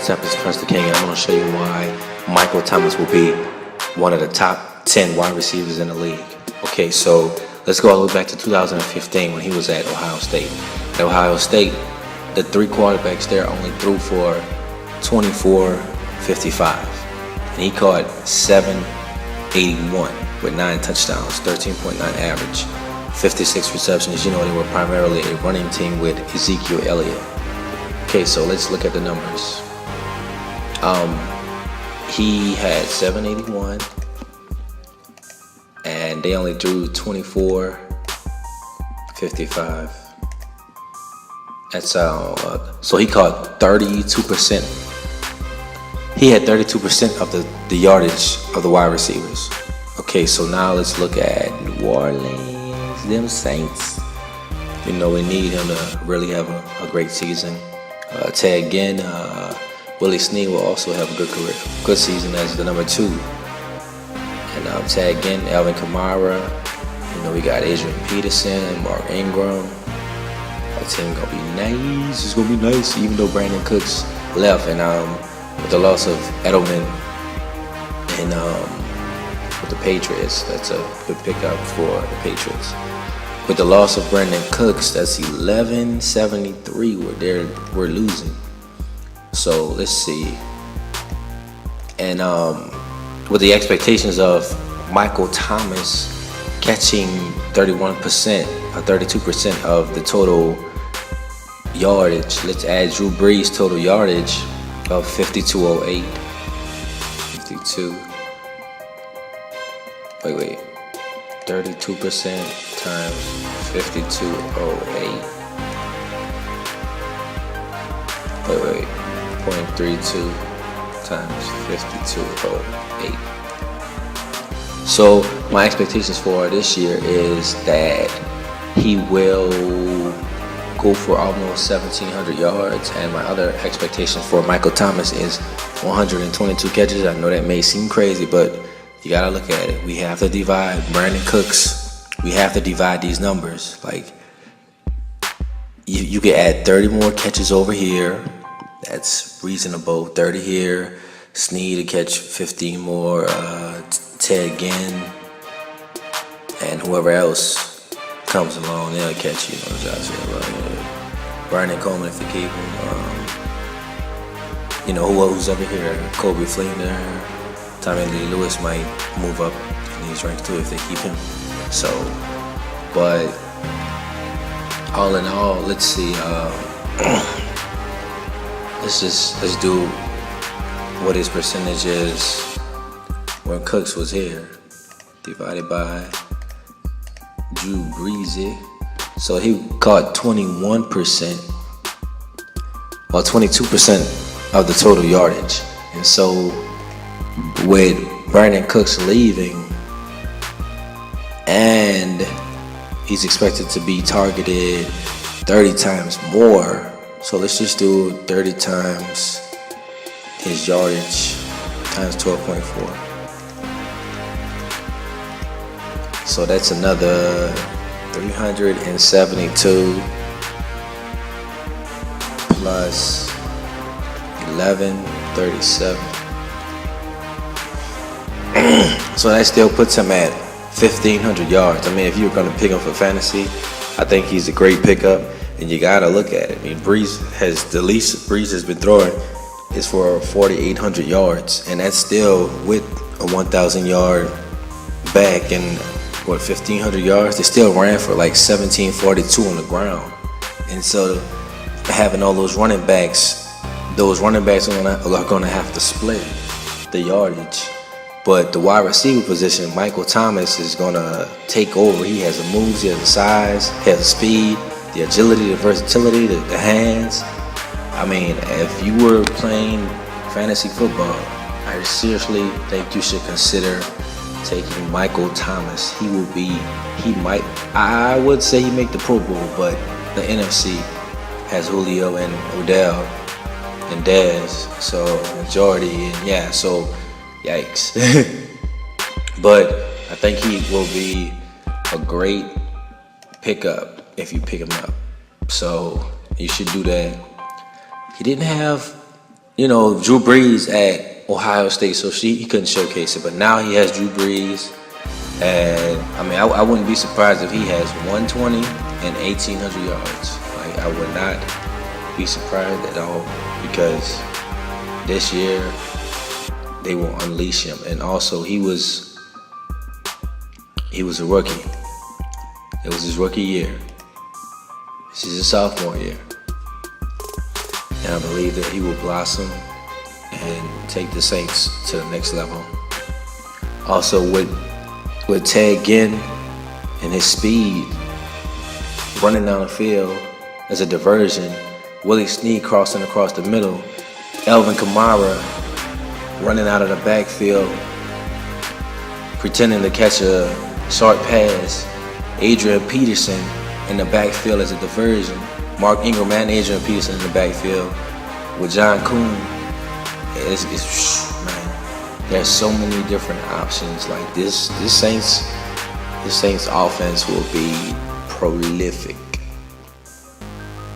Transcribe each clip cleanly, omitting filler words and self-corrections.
What's up, it's Prince the King, and I'm going to show you why Michael Thomas will be one of the top 10 wide receivers in the league. Okay, so let's go all the way back to 2015 when he was at Ohio State. At Ohio State, the three quarterbacks there only threw for 24.55, and he caught 781 with 9 touchdowns, 13.9 average, 56 receptions. You know, they were primarily a running team with Ezekiel Elliott. Okay, so let's look at the numbers. He had 781, and they only threw 24.55. That's so he caught 32%. He had 32% of the yardage of the wide receivers. Okay, so now let's look at New Orleans, them Saints. You know, we need him to really have a great season. Ted Ginn, Willie SNEAD will also have a good season as the number 2. And Ted Ginn, ALVIN, KAMARA. You know, we got ADRIAN, PETERSON, Mark Ingram. That team gonna be nice. It's gonna be nice, even though Brandin Cooks left, and with the loss of Edelman and with the Patriots, that's a good pickup for the Patriots. With the loss of Brandin Cooks, that's 1173 we're losing. So let's see. And with the expectations of Michael Thomas catching 31% or 32% of the total yardage, let's add Drew BREES' total yardage of 5208. 52. Wait. 32% times 5208. Wait. 0.32 times 5208. So my expectations for this year is that he will go for almost 1,700 yards, and my other expectations for Michael Thomas is 122 catches. I know that may seem crazy, but you gotta look at it. We have to divide Brandin Cooks. We have to divide these numbers. Like, you can add 30 more catches over here. That's reasonable. 30 here. SNEAD to catch 15 more. Ted Ginn and whoever else comes along, they'll catch you. Brandon Coleman if they keep him. You know, who's over here? COLBY, FLEENER. Tommy Lee Lewis might move up in these ranks too if they keep him. So, but all in all, let's see. Let's do what his percentage is when Cooks was here, divided by Drew BREES. So he caught 21% or 22% of the total yardage. And so with Brandin Cooks leaving, and he's expected to be targeted 30 times more. So let's just do 30 times his yardage times 12.4. So that's another 372 plus 1137. So that still puts him at 1,500 yards. I mean, if you were going to pick him for fantasy, I think he's a great pickup. And you got to look at it. I mean, the least BREES has been throwing is for 4,800 yards. And that's still with a 1,000 yard back and 1,500 yards. They still ran for like 1,742 on the ground. And so having all those running backs are going to have to split the yardage. But the wide receiver position, Michael Thomas is going to take over. He has the moves, he has the size, he has the speed, the agility, the versatility, the hands. I mean, if you were playing fantasy football, I seriously think you should consider taking Michael Thomas. I would say he make the Pro Bowl, but the NFC has Julio and Odell and Dez, so majority, and yeah, so yikes. But I think he will be a great pickup if you pick him up. So you should do that. He didn't have you know, Drew BREES at Ohio State, so he couldn't showcase it. But now he has Drew BREES, and I mean, I wouldn't be surprised if he has 120 and 1,800 yards. Like, I would not be surprised at all, because this year they will unleash him. And also, he was a rookie. It was his rookie year. This is his sophomore year. And I believe that he will blossom and take the Saints to the next level. Also, with Ted Ginn and his speed, running down the field as a diversion, Willie Snead crossing across the middle, ALVIN KAMARA running out of the backfield, pretending to catch a short pass, ADRIAN Peterson in the backfield as a diversion, INGRAM and ADRIAN Peterson in the backfield with John Kuhn. Man, there's so many different options. Like this Saints offense will be prolific.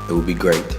It will be great.